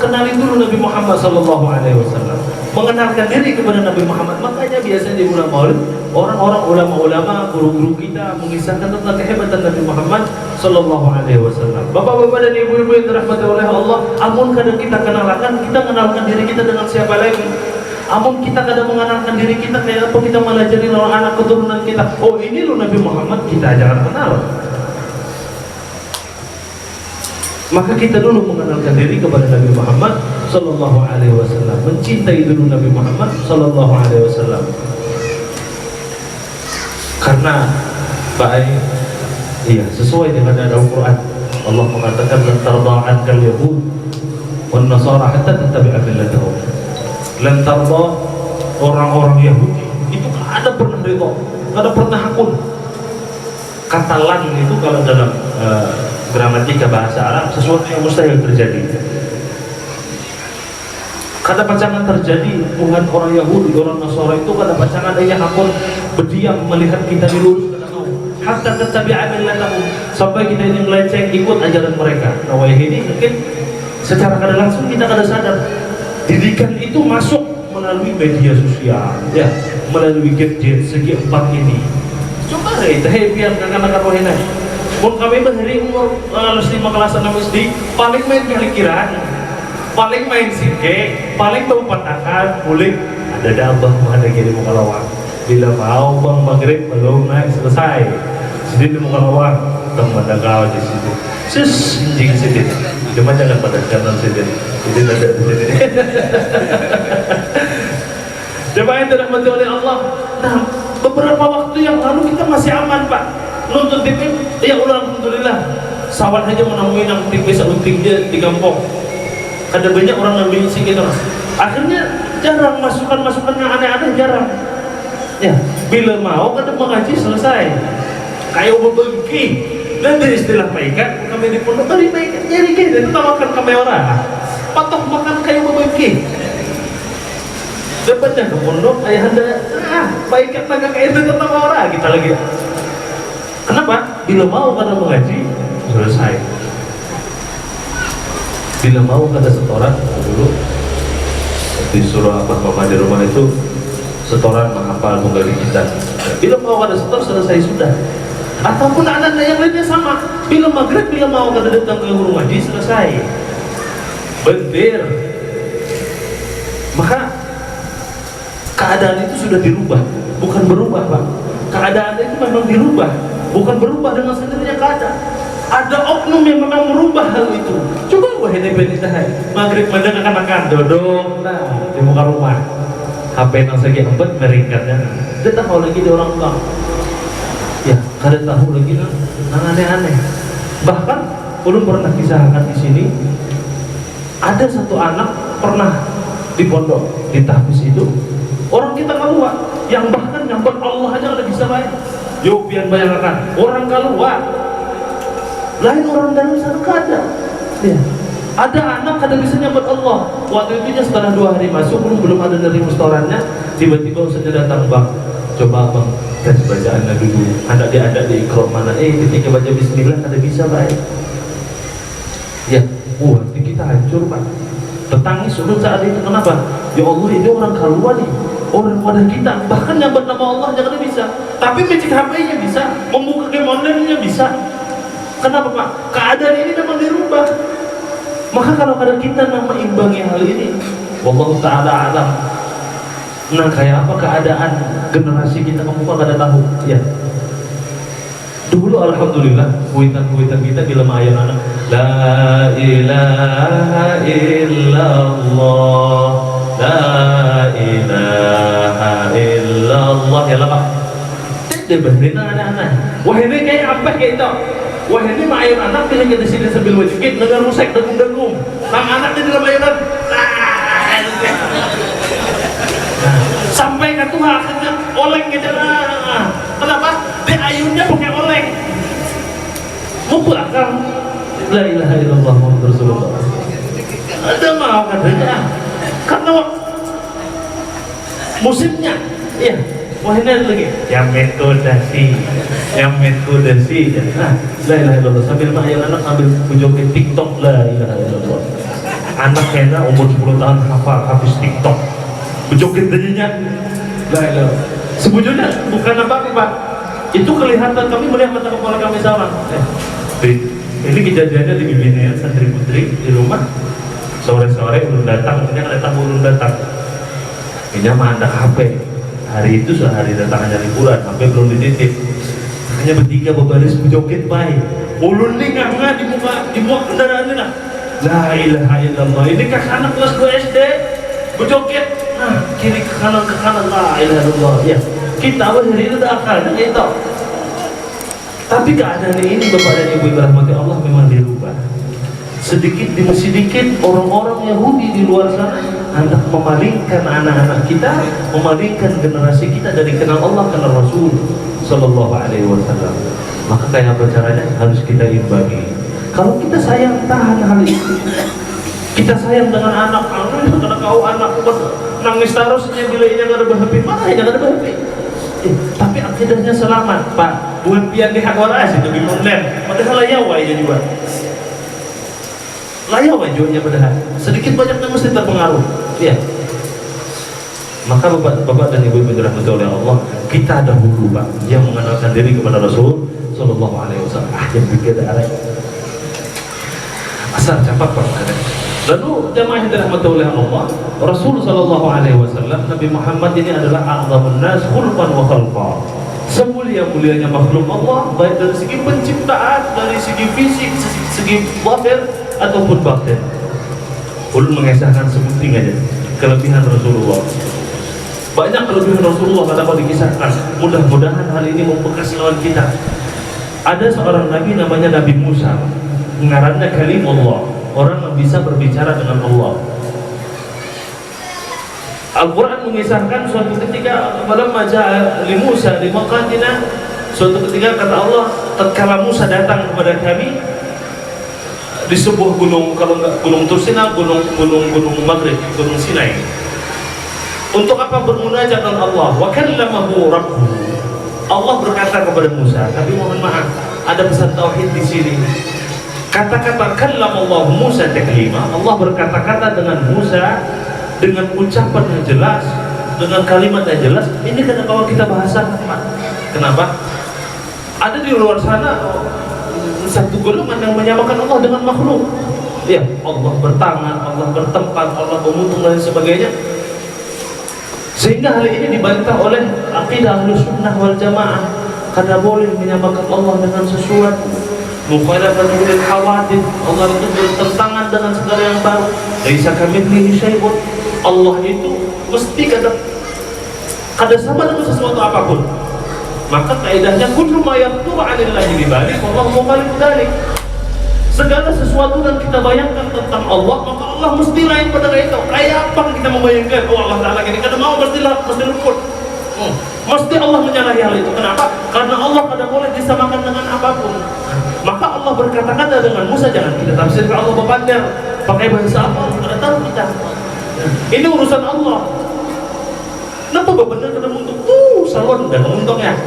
kenali dulu Nabi Muhammad sallallahu alaihi wasallam. Mengenalkan diri kepada Nabi Muhammad. Makanya biasanya di bulan Maulid orang-orang ulama-ulama, guru-guru kita mengisahkan tentang kehebatan Nabi Muhammad sallallahu alaihi wasallam. Bapak-bapak dan ibu-ibu yang dirahmati oleh Allah, amun kadang kita kenalkan diri kita dengan siapa lagi? Amun kita kadang mengenalkan diri kita kayak apa, kita melajari orang anak keturunan kita. Oh ini loh Nabi Muhammad, kita jangan kenal. Maka kita dulu mengenalkan diri kepada Nabi Muhammad sallallahu alaihi wasallam, mencintai dulu Nabi Muhammad sallallahu alaihi wasallam. Karena baik, iya sesuai dengan Al-Quran. Allah mengatakan lan tarda ankal yahud wan nasara hatta tattabi'a millatahum. Lan tarda, orang-orang Yahudi itu ada pernah ridha, ada pernah hakun. Kata lan itu kalau dalam gramatika bahasa Arab sesuatu yang mustahil terjadi. Kada pacangan terjadi bukan orang Yahudi, orang Nasara itu kada pacangan yang hakun berdiam melihat kita dilurus kada mau. Hatta tattabi'a millatahum, sampai kita ini melenceng ikut ajaran mereka. Nah, ini mungkin secara kada langsung kita kada sadar. Didikan itu masuk melalui media sosial, ya, melalui gadget segi 4 ini. Coba deh, biar anak-anak rohina. Mun kami bahari umur kelas 5 kelas 6 SD, paling main kali-kiraan, paling main sike, paling bau patakan, kulik, ada abah mau ada gini muka lawang. Bila mau bang maghrib belum naik selesai, sedih di muka lawang, teman kau di situ. Anjing sedih, cuma jangan pada kanan sedih, jadi ada di sini. Coba yang dirahmati oleh Allah. Nah, beberapa waktu yang lalu kita masih aman Pak. nonton TV, ya ulah alhamdulillah. Sawan aja menemui yang TV seunting dia di kampung. Ada banyak orang yang beli gitu. Akhirnya jarang masukan yang aneh-aneh jarang. Ya, bila mau kada mengaji selesai. Kayak berbagi. Dan dari istilah maikat, kami di pondok tadi maikat nyari kita itu makan kami orang. Patok makan kayak berbagi. Dapatnya ke pondok ayah anda, maikat naga kayak itu tetap orang kita lagi. Kenapa? Bila mau kada mengaji selesai. Bila mau kada setoran dulu disuruh abah mama di rumah itu setoran menghafal menggali kita. Bila mau kada setor selesai sudah. Ataupun anak yang lainnya sama. Bila maghrib bila mau kada datang ke rumah ngaji selesai. Bener. Maka keadaan itu sudah dirubah, bukan berubah, Pak. Keadaan itu memang dirubah, bukan berubah dengan sendirinya keadaan. Ada oknum yang memang merubah hal itu. Coba wah ini benitahan. Maghrib mandang akan dodong, nah di muka rumah. HP nang segi empet meringkatnya. Dia tahu lagi di orang tua. Ya, kada tahu lagi nang aneh-aneh. Bahkan ulun pernah kisahkan di sini. Ada satu anak pernah di pondok di tahfiz itu. Orang kita keluar, yang bahkan nyambut Allah aja nggak bisa baik. Yuk biar bayangkan orang keluar, lain orang dalam sana kada. Ya. Ada anak kada bisa nyambut Allah. Waktu itu setelah 2 hari masuk belum ada dari restorannya, tiba-tiba ustaznya datang, bang, coba bang tes bacaannya dulu. Anak dia ada di ikram mana? Ketika baca Bismillah kada bisa baik. Ya, hati kita hancur pak. Tertangis ulun saat itu kenapa? Ya Allah ini orang keluar nih. Orang wadah kita, bahkan nyambut nama Allah jangan bisa. Tapi mencek HP-nya bisa, membuka game online-nya bisa. Kenapa Pak? Keadaan ini memang dirubah. Maka kalau ada kita nama imbangi hal ini, wallahu ta'ala alam. Nah kayak apa keadaan generasi kita kamu Pak kada tahu ya. Dulu alhamdulillah kuitan-kuitan kita bila ayat anak la ilaha illallah la ilaha illallah ya lah Pak. Dia berhenti anak-anak. Wah ini kayak apa kayak itu? Wah ini mah ayam anak dia di sini sambil wajib dengan musik dengung-dengung. Sang anak di dalam ayam sampai ke Tuhan akhirnya oleng gitu lah. Kenapa? Dia ayunnya pakai oleng. Mumpul akal. La ilaha illallah Muhammad Rasulullah. Ada mau katanya. Karena musimnya, iya. Wah ini ada lagi. Yang metodasi. Nah, la ilaha illallah. Sambil ayam anak ambil pujokin TikTok la ilaha illallah. Anak kena umur 10 tahun hafal habis TikTok. Bejoget dirinya la ilaha. Sebujurnya bukan apa-apa Pak. Itu kelihatan kami melihat mata kepala kami sama. Ini kejadiannya di Bibinian santri putri di rumah. Sore-sore ulun datang, ini kan datang ulun datang. Ini mah ada HP. Hari itu sehari datang hanya liburan, HP belum dititip. Hanya bertiga berbaris bejoget baik. Ulun ni nganga di muka kendaraannya lah. La ilaha illallah. Ini kak anak kelas 2 SD bejoget. Nah, kiri ke kanan la ilaha illallah. Ya, kita hari itu dah akal kita. Tapi keadaan ini Bapak dan Ibu dirahmati Allah memang dirubah. Sedikit demi sedikit orang-orang Yahudi di luar sana hendak memalingkan anak-anak kita, memalingkan generasi kita dari kenal Allah, kenal Rasul Sallallahu Alaihi Wasallam. Maka kayak apa caranya? Harus kita imbangi. Kalau kita sayang, tahan hal itu. Kita sayang dengan anak, karena kau anak nangis terusnya bila ini nggak ada berhapi, mana ini nggak ada berhapi. Tapi akidahnya selamat, Pak. Bukan pian di hak waras itu di online. Padahal layawa ya juga. Layawa jualnya padahal. Sedikit banyaknya mesti terpengaruh. Ya. Maka bapak dan ibu dirahmati oleh Allah, kita dahulu Pak yang mengenalkan diri kepada Rasul Sallallahu Alaihi Wasallam. Yang bikin ada asal cepat Pak. Lalu jamaah yang dirahmati oleh Allah, Rasul Sallallahu Alaihi Wasallam, Nabi Muhammad ini adalah a'zamun nas khulqan wa khalqa. Semulia-mulianya makhluk Allah, baik dari segi penciptaan, dari segi fisik, segi zahir ataupun batin. Ulun mengisahkan sebuting aja kelebihan Rasulullah. Banyak kelebihan Rasulullah kalau dikisahkan. Mudah-mudahan hal ini membekas lawan kita. Ada seorang nabi namanya Nabi Musa, ngarannya Kalimullah, orang yang bisa berbicara dengan Allah. Al-Quran mengisahkan suatu ketika falamma ja'a li Musa li maqatina, suatu ketika kata Allah, tatkala Musa datang kepada kami di sebuah gunung, kalau enggak gunung Tursina, gunung Maghrib, gunung Sinai. Untuk apa? Bermunajat dengan Allah. Wa kallamahu rabbuhu. Allah berkata kepada Musa, tapi mohon maaf, ada pesan tauhid di sini. Kata-kata kallamallahu Musa taklima, Allah berkata-kata dengan Musa dengan ucapan yang jelas, dengan kalimat yang jelas. Ini kalau kita bahasan, kenapa? Ada di luar sana satu golongan yang menyamakan Allah dengan makhluk. Ya, Allah bertangan, Allah bertempat, Allah memutung dan sebagainya. Sehingga hal ini dibantah oleh akidah Ahlus Sunnah wal Jamaah, karena boleh menyamakan Allah dengan sesuatu. Mukhalafatan lil hawadith, Allah itu bertentangan dengan segala yang baru. Laisa kamitslihi syai'un. Allah itu mesti kada sama dengan sesuatu apapun. Maka kaidahnya kullu ma yaqtu 'anillahi bibalik wa huwa mukhalif dzalik. Segala sesuatu yang kita bayangkan tentang Allah, maka Allah mesti lain pada itu. Kayak apa kita membayangkan, oh Allah Ta'ala gini, kada mau mesti luput. Mesti Allah menyalahi hal itu. Kenapa? Karena Allah kada boleh disamakan dengan apapun. Maka Allah berkata-kata dengan Musa, jangan kita tafsirkan Allah berbandar pakai bahasa apa, kada tahu kita. Ini urusan Allah. Kenapa berbandar kada muntung? Tuh, salon dah muntungnya.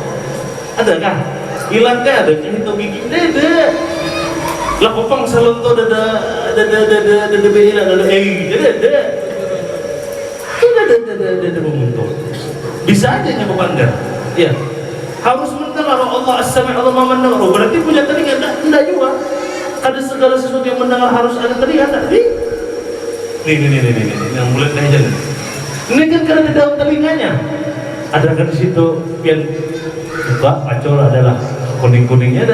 Adakah? Hilangkah ada itu gigi? Ada. Lah popang salon to ada behilang ada ada memuntung. Bisa aja nyoba bandar. Ya. Harus mendengar Allah as-sami' Allah mendengar. Berarti punya telinga enggak juga. Ada segala sesuatu yang mendengar harus ada telinga tak? Nih yang bulat aja nih. Ini kan karena di dalam telinganya. Ada kan di situ yang buka pacol adalah kuning-kuningnya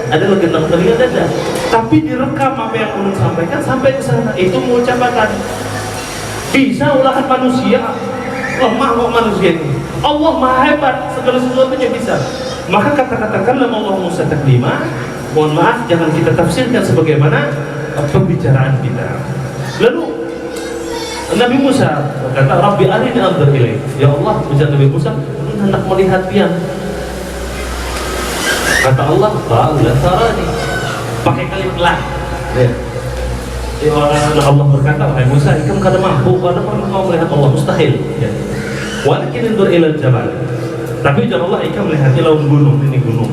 ada legendang telinga ada. Tapi direkam apa yang ulun sampaikan sampai ke sana. Itu mengucapkan. Bisa olahan manusia. Lemah kok manusia ini. Allah maha hebat, segala sesuatunya bisa. Maka kata-katakanlah Allah Musa taklima. Mohon maaf, jangan kita tafsirkan sebagaimana pembicaraan kita. Lalu Nabi Musa berkata, Rabbi arini anzur ilaik. Ya Allah, ujar Nabi Musa, hendak melihat dia. Kata Allah, la tarani. Pakai kalimat la. Ya Allah berkata, wahai Musa, kamu kada mampu, kada mau melihat Allah, mustahil. Ya. Walakin indur ilal jabal. Tapi ujar Allah, ika melihat laun gunung, ini gunung.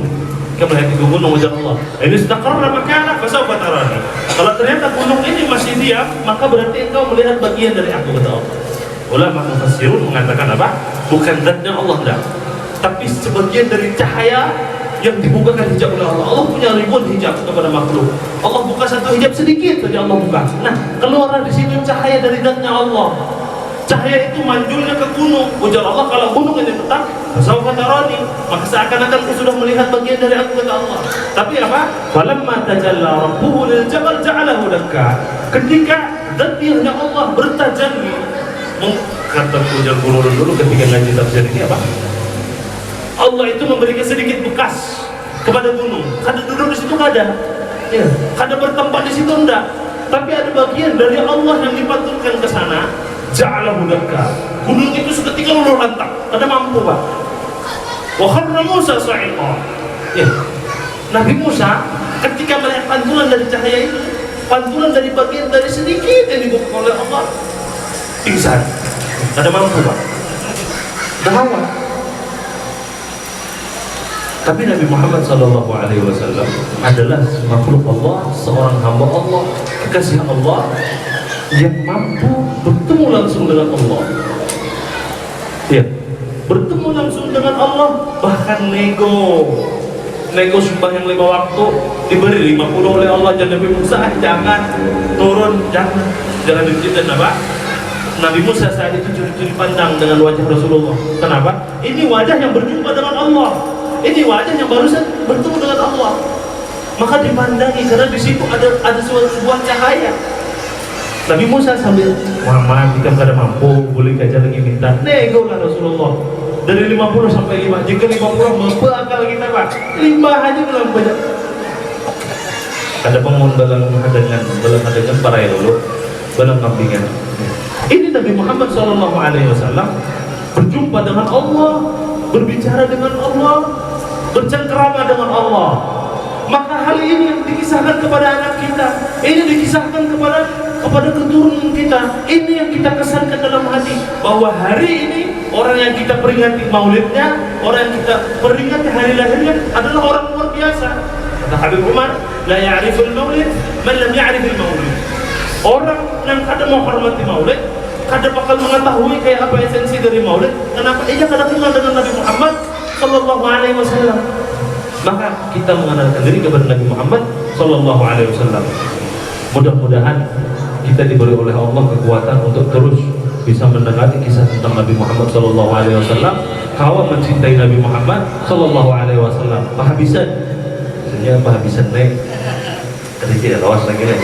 Ika melihat itu gunung, ujar Allah. Ini istaqarra makana fasawfa tarani. Kalau ternyata gunung ini masih diam, maka berarti engkau melihat bagian dari aku, kata Allah. Ulama mufassirun mengatakan apa? Bukan zatnya Allah dah, tapi sebagian dari cahaya yang dibukakan hijab oleh Allah. Allah punya ribuan hijab kepada makhluk. Allah buka satu hijab sedikit saja Allah buka. Nah, keluar di situ cahaya dari zatnya Allah. Cahaya itu manjulnya ke gunung. Ujar Allah, kalau gunung ini tetap fasawfa tarani, maka seakan-akan aku sudah melihat bagian dari aku, kata Allah. Tapi apa? Falamma tajalla rabbuhu lil jabal ja'alahu dakka. Ketika zatnya Allah bertajalli, kata ujar guru dulu ketika ngaji tafsir ini apa? Allah itu memberikan sedikit bekas kepada gunung. Kada duduk di situ kada, ya. Kada bertempat di situ enggak. Tapi ada bagian dari Allah yang dipantulkan ke sana. Ja'alahu dakka. Gunung itu seketika luluh lantak. Kada mampu, Pak. Wa kharra Musa sa'iqa. Ya. Nabi Musa ketika melihat pantulan dari cahaya itu, pantulan dari bagian dari sedikit yang dibuka oleh Allah, pingsan. Kada mampu, Pak. Dahawat. Tapi Nabi Muhammad SAW adalah makhluk Allah, seorang hamba Allah, kekasih Allah yang mampu bertemu langsung dengan Allah. Ya, bertemu langsung dengan Allah, bahkan nego sembahyang 5 waktu diberi 50 oleh Allah. Dan Nabi Musa jangan turun, jangan dicintai apa? Nabi Musa saat itu curi-curi pandang dengan wajah Rasulullah. Kenapa? Ini wajah yang berjumpa dengan Allah. Ini wajah yang barusan bertemu dengan Allah. Maka dipandangi karena di situ ada sebuah cahaya. Nabi Musa sambil, Muhammad, kita kada mampu, boleh aja lagi minta. Nego lah Rasulullah. dari 50 sampai 5. Jika 50 mempakal kita Pak, 5 aja belum banyak. Ada pengun balang hadangan para lalu balang kambingan. Ini Nabi Muhammad SAW berjumpa dengan Allah, berbicara dengan Allah, bercengkerama dengan Allah. Maka hal ini yang dikisahkan kepada anak kita, ini dikisahkan kepada keturunan kita, ini yang kita kesankan dalam hati, bahwa hari ini orang yang kita peringati maulidnya, orang yang kita peringati hari lahirnya adalah orang luar biasa. Kata Habib Umar, la ya'riful maulid man lam ya'rifil maulid. Orang yang kada menghormati maulid, kada bakal mengetahui kayak apa esensi dari maulid. Kenapa? Ia kada kenal dengan Nabi Muhammad sallallahu alaihi wasallam. Maka kita mengenalkan diri kepada Nabi Muhammad sallallahu alaihi wasallam. Mudah-mudahan kita diberi oleh Allah kekuatan untuk terus bisa mendekati kisah tentang Nabi Muhammad sallallahu alaihi wasallam, kawan mencintai Nabi Muhammad sallallahu alaihi wasallam. Pahabisan. Sebenarnya pahabisan nih. Tadi tidak lawas lagi nih.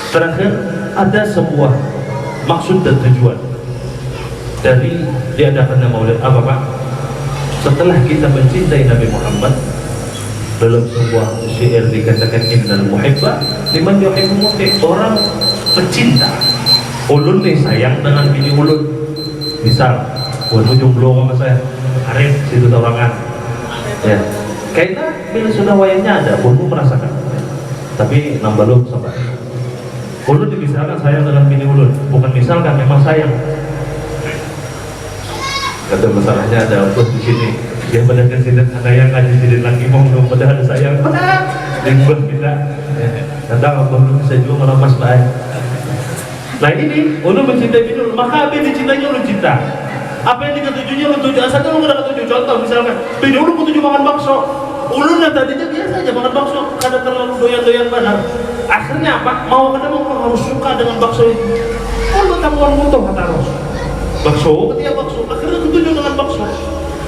Terakhir, ada sebuah maksud dan tujuan dari diadakannya maulid apa Pak? Setelah kita mencintai Nabi Muhammad, dalam sebuah syair dikatakan innal muhibba liman yuhibbu muti'. Orang pecinta, ulun nih sayang dengan bini ulun. Misal, ulun jomblo sama saya, Arif situ orangan. Ya, kayaknya bila sudah wayangnya ada, ulun merasakan. Tapi nambah lu sabar. Ulun misalkan sayang dengan bini ulun, bukan misalkan memang sayang. Ada masalahnya ada bos di sini. Dia pada kesini ada yang ngaji jadi lagi mau mudah-mudahan ada sayang. Dengbah kita. Nanti abang bisa juga meramas baik. Nah ini, ulun mencintai bini ulun, maka apa yang dicintainya ulun cinta. Apa yang diketujunya ulun tuju. Asalnya ulun kada ketuju. Contoh misalkan, bini ulun ketuju makan bakso. Ulun tadinya biasa aja makan bakso, kada terlalu doyan-doyan benar. Akhirnya apa? Mau kada mau harus suka dengan bakso itu. Ulun tamuan butuh kata Rasul. Bakso, ketika bakso, akhirnya ketuju dengan bakso.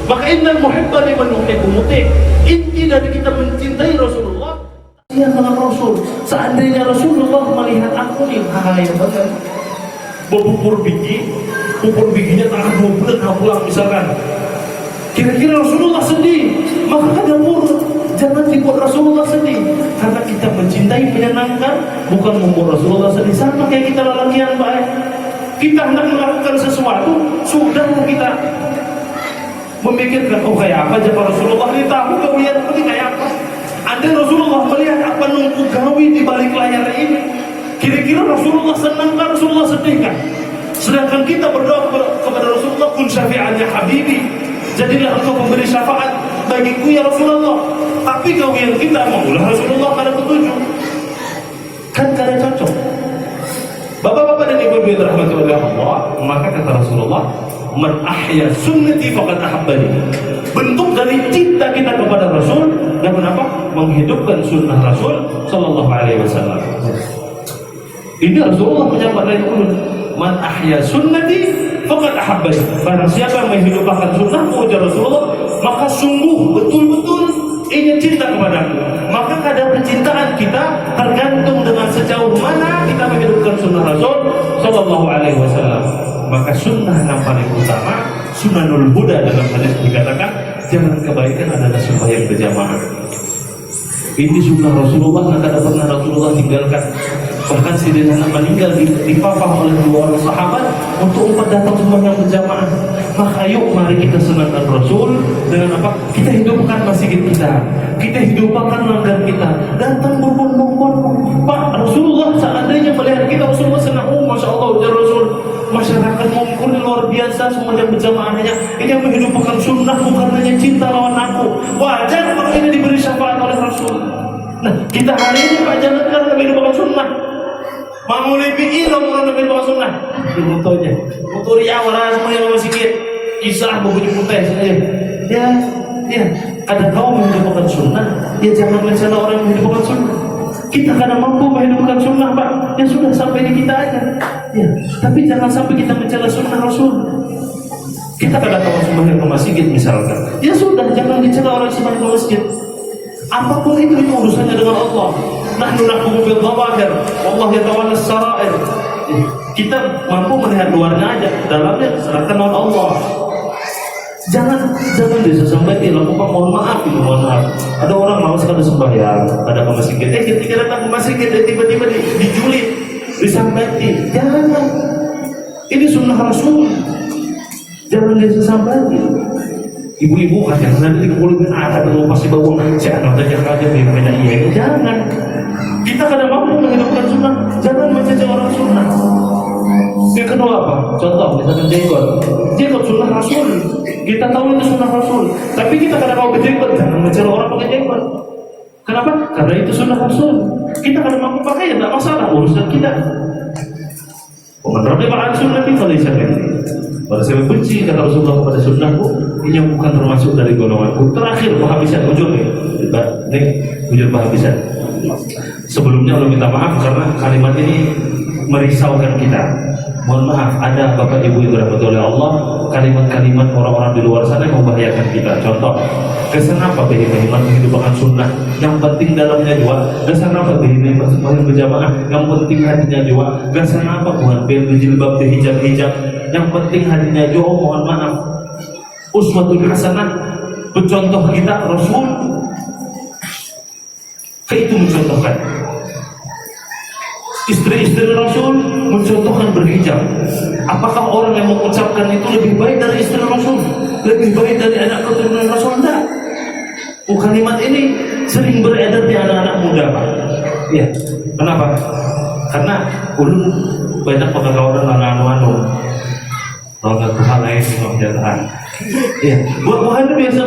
Maka innal muhibba liman yuhibbu muti'. Inti dari kita mencintai Rasulullah, dia dengan Rasul. Seandainya Rasulullah melihat aku nih, bahaya banget. Bubur bijinya tangan 2 bulan nggak pulang misalkan. Kira-kira Rasulullah sedih, maka kada jangan dibuat Rasulullah sedih. Karena kita mencintai menyenangkan, bukan membuat Rasulullah sedih. Sama kayak kita lelakian baik. Kita hendak melakukan sesuatu, sudah kita memikirkan, oh kayak apa aja Rasulullah ini tahu gawian ini kayak apa. Ada Rasulullah melihat apa nunggu gawi di balik layar ini. Kira-kira Rasulullah senang kan, Rasulullah sedih kan? Sedangkan kita berdoa kepada Rasulullah, kun syafi'an ya habibi, jadilah engkau memberi syafaat bagiku ya Rasulullah. Tapi gawian kita maulah Rasulullah kada ketujuh, kan kada cocok. Bapak-bapak dan ibu-ibu yang dirahmati oleh Allah, maka kata Rasulullah, man ahya sunnati faqad ahabbani. Bentuk dari cinta kita kepada Rasul dan kenapa? Menghidupkan sunnah Rasul sallallahu alaihi wasallam. Ini Rasulullah menyapa dari ulun, man ahya sunnati faqad ahabbani. Barang siapa yang menghidupkan sunnahku ujar Rasulullah, maka sungguh betul-betul ingin cinta kepadaku. Maka kadar kecintaan kita tergantung dengan sejauh mana kita menghidupkan sunnah Rasul sallallahu alaihi wasallam. Maka sunnah yang paling utama, sunnahul huda dalam hadis dikatakan, jalan kebaikan adalah sembahyang berjamaah. Ini sunnah Rasulullah, tidak pernah Rasulullah tinggalkan. Bahkan Sayyidina meninggal dipapah oleh 2 orang sahabat untuk umat datang sembahyang berjamaah. Maka yuk mari kita senangkan Rasul dengan apa? Kita hidupkan masjid kita hidupkan langgar kita. Datang berbondong-bondong. Pak Rasulullah seandainya melihat kita, Rasulullah senang. Oh masya Allah ya Rasul. Masyarakat mengukur luar biasa sembahyang berjamaahnya. Ini yang menghidupkan sunnah, bukan hanya cinta lawan aku. Wajar kalau ini diberi syafaat oleh Rasul. Nah kita hari ini Pak jangan kan menghidupkan sunnah. Mau lebih ilah orang lebih bawa sunnah. Di motornya, motor ya orang semua yang masih sikit. Islah berbunyi putih saja. Ya. Ada kaum yang menghidupkan sunnah. Ya jangan mencela orang yang menghidupkan sunnah. Kita kadang mampu menghidupkan sunnah Pak. Ya sudah sampai di kita aja. Ya. Tapi jangan sampai kita mencela sunnah Rasul. Kita kadang tahu sembahyang ke masjid misalkan. Ya sudah jangan dicela orang sembahyang ke masjid. Apapun itu urusannya dengan Allah. Nahnu nahkumu bil dhawahir, wallah yatawalla as-sarair. Kita mampu melihat luarnya aja, dalamnya serahkan oleh Allah. Jangan desa sampai lakukan mohon maaf itu, mohon maaf. Ada orang malas kada sembahyang, ada ke masjid. Ketika datang ke masjid tiba-tiba dijulit, disambati. Jangan. Ini sunnah Rasul. Jangan desa sampai. Ibu-ibu kan yang nanti dikumpulkan ada pasti bawa jangan aja kaget di mana iya. Jangan. Kita kada mampu menghidupkan sunnah. Jangan mencaci orang sunnah. Yang kedua apa? Contoh misalkan jenggot sunnah Rasul. Kita tahu itu sunnah Rasul. Tapi kita kada mau berjenggot, jangan mencela orang pakai jenggot. Kenapa? Karena itu sunnah Rasul. Kita kada mampu pakai ya tidak masalah, urusan kita. Pemenang ma'al sunnah itu kalau pada saya benci kata Rasulullah kepada sunnahku, ini bukan termasuk dari golonganku. Terakhir penghabisan ujung nih ujung penghabisan. Sebelumnya Allah minta maaf karena kalimat ini merisaukan kita. Mohon maaf, ada bapak ibu yang dirahmati oleh Allah, kalimat-kalimat orang-orang di luar sana yang membahayakan kita. Contoh, kesenapa behimat menghidupkan sunnah, yang penting dalamnya juga. Kesenapa behimat sembahyang berjamaah, yang penting hatinya juga. Kesenapa bukan berjilbab berhijab-hijab, yang penting hatinya juga. Mohon maaf, uswatul hasanah, pencontoh kita Rasul, itu mencontohkan. Istri-istri Rasul mencontohkan berhijab. Apakah orang yang mengucapkan itu lebih baik dari istri Rasul? Lebih baik dari anak keturunan Rasul? Tidak. Kalimat ini sering beredar di anak-anak muda, Pak. Iya. Kenapa? Karena ulun banyak pengetahuan anak-anak orang Tuhan lain di kenyataan. Iya. Bukan biasa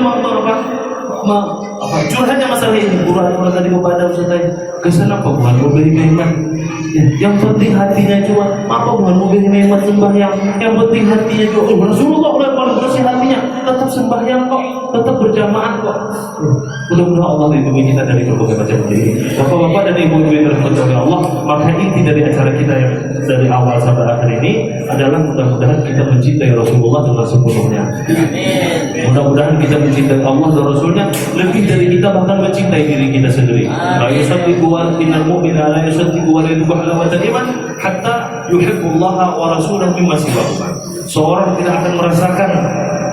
curhatnya masalah ini. Kurang tadi kepada Ustaz kesana apa bukan mobil hemat. Yang penting hatinya cuma apa bukan mobil hemat sembahyang. Yang penting hatinya cuma Rasulullah udah paling bersih hatinya, tetap sembahyang kok, tetap berjamaah kok. Mudah-mudahan Allah lindungi kita dari berbagai macam ini. Bapak-bapak dan ibu-ibu yang dirahmati oleh Allah, maka inti dari acara kita yang dari awal sampai akhir ini adalah mudah-mudahan kita mencintai Rasulullah dengan sepenuhnya. Mudah-mudahan kita mencintai Allah dan Rasulnya lebih dari kita bahkan mencintai diri kita sendiri. La yusaddiqu innal mu'mina la yusaddiqu wa la yadkhulu halawatan iman hatta yuhibbullaha wa rasulahu mimma siwahuma. Seorang tidak akan merasakan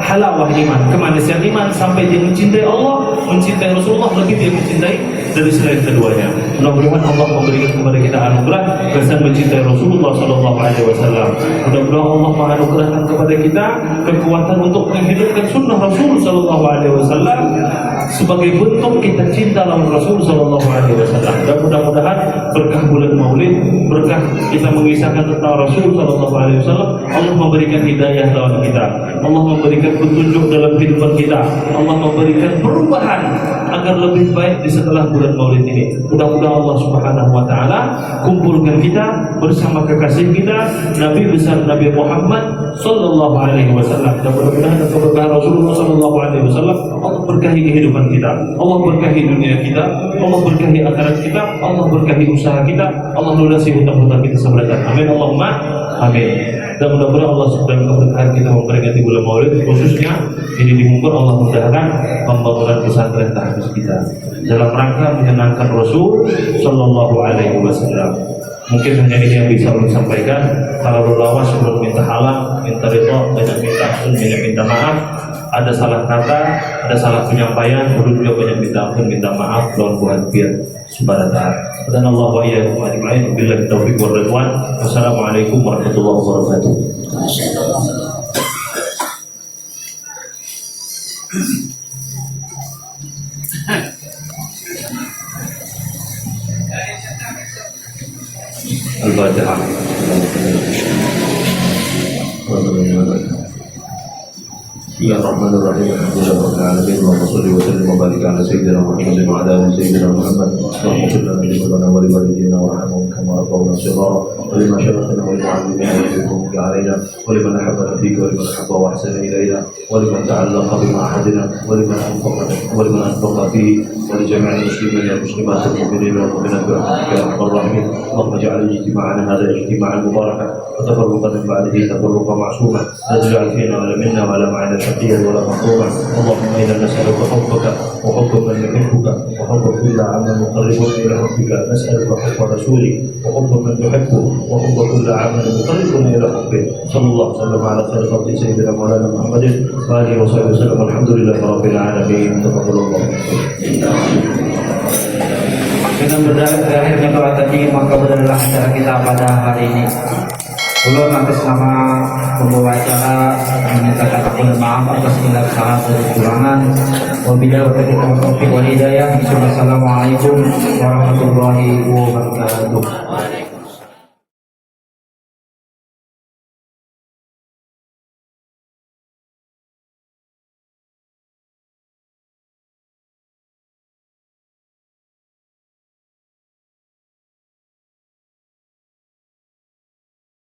halawah iman, kemanisian iman sampai dia mencintai Allah, mencintai Rasulullah lebih dia mencintai dari selain keduanya. Mudah-mudahan Allah memberikan kepada kita anugerah kesan mencintai Rasulullah Sallallahu Alaihi Wasallam. Mudah-mudahan Allah menganugerahkan kepada kita kekuatan untuk menghidupkan sunnah Rasul Sallallahu Alaihi Wasallam sebagai bentuk kita cinta lawan Rasul Sallallahu Alaihi Wasallam. Dan mudah-mudahan berkah bulan Maulid, berkah kita mengisahkan tentang Rasul Sallallahu Alaihi Wasallam, Allah memberikan hidayah lawan kita, Allah memberikan petunjuk dalam kehidupan kita, Allah memberikan perubahan agar lebih baik di setelah bulan Maulid ini. Mudah-mudahan Allah Subhanahu wa taala kumpulkan kita bersama kekasih kita Nabi besar Nabi Muhammad sallallahu alaihi wasallam. Dan mudah-mudahan keberkahan Rasulullah sallallahu alaihi wasallam Allah berkahi kehidupan kita, Allah berkahi dunia kita, Allah berkahi akhirat kita, Allah berkahi usaha kita, Allah lunasi hutang-hutang kita sebenarnya. Amin Allahumma amin. Dan mudah-mudahan Allah subhanahu keberkahan kita memperingati bulan Maulid, khususnya ini dimungkinkan Allah mudahkan pembangunan pesantren tahfiz kita dalam rangka menyenangkan Rasul sallallahu alaihi wasallam. Mungkin hanya ini yang bisa saya sampaikan. Kalau lama sebelum minta halal, minta ridho, banyak minta ampun, banyak minta maaf. Ada salah kata, ada salah penyampaian, perlu juga banyak minta ampun, minta maaf, lawan Tuhan biar subhanahu wa ta'ala. Dan Allah wa iyyakum ajma'in billahi taufiq wal ridwan. Wassalamualaikum warahmatullahi wabarakatuh. Al-Fatihah. Bismillahirrahmanirrahim. Alhamdulillahirabbil alamin. Allahumma shalli wa sallim wa barik ala sayyidina Muhammadin wa ala ali sayyidina Muhammad. Allahumma shalli ala sayyidina wa walidina wa rahmahum kama rabbawna shighara wa liman sharafana wa yu'allimuna wa yuhibbuka alaina wa liman ahabbana fika wa liman ahabba wa ahsana ilayna wa liman ta'allaqa bi ahadina wa liman anfaqa fihi wa li jami'il muslimin wal muslimat wal mu'minin wal mu'minat bi rahmatika ya arhamar الراحمين. اللهم اجعل اجتماعنا هذا اجتماعا مباركا وتفرقا من بعده تفرقا معصوما، لا تجعل فينا ولا منا ولا معنا شقيا ولا محروما. اللهم انا نسالك حبك وحب من يحبك وحب كل عمل مقرب الى حبك. نسالك حب رسولك وحب من تحبه وحب كل عمل مقرب الى حبه. صلى الله وسلم على خير خلق سيدنا مولانا محمد واله وصحبه وسلم. الحمد لله رب العالمين. تقبل الله. Dengan berakhirnya doa tadi, maka berakhirlah acara kita pada hari ini. Ulun atas nama pembawa acara menyatakan kepada maaf atas segala kesalahan dan kekurangan. Wabillahi taufiq wal hidayah. Assalamualaikum warahmatullahi wabarakatuh.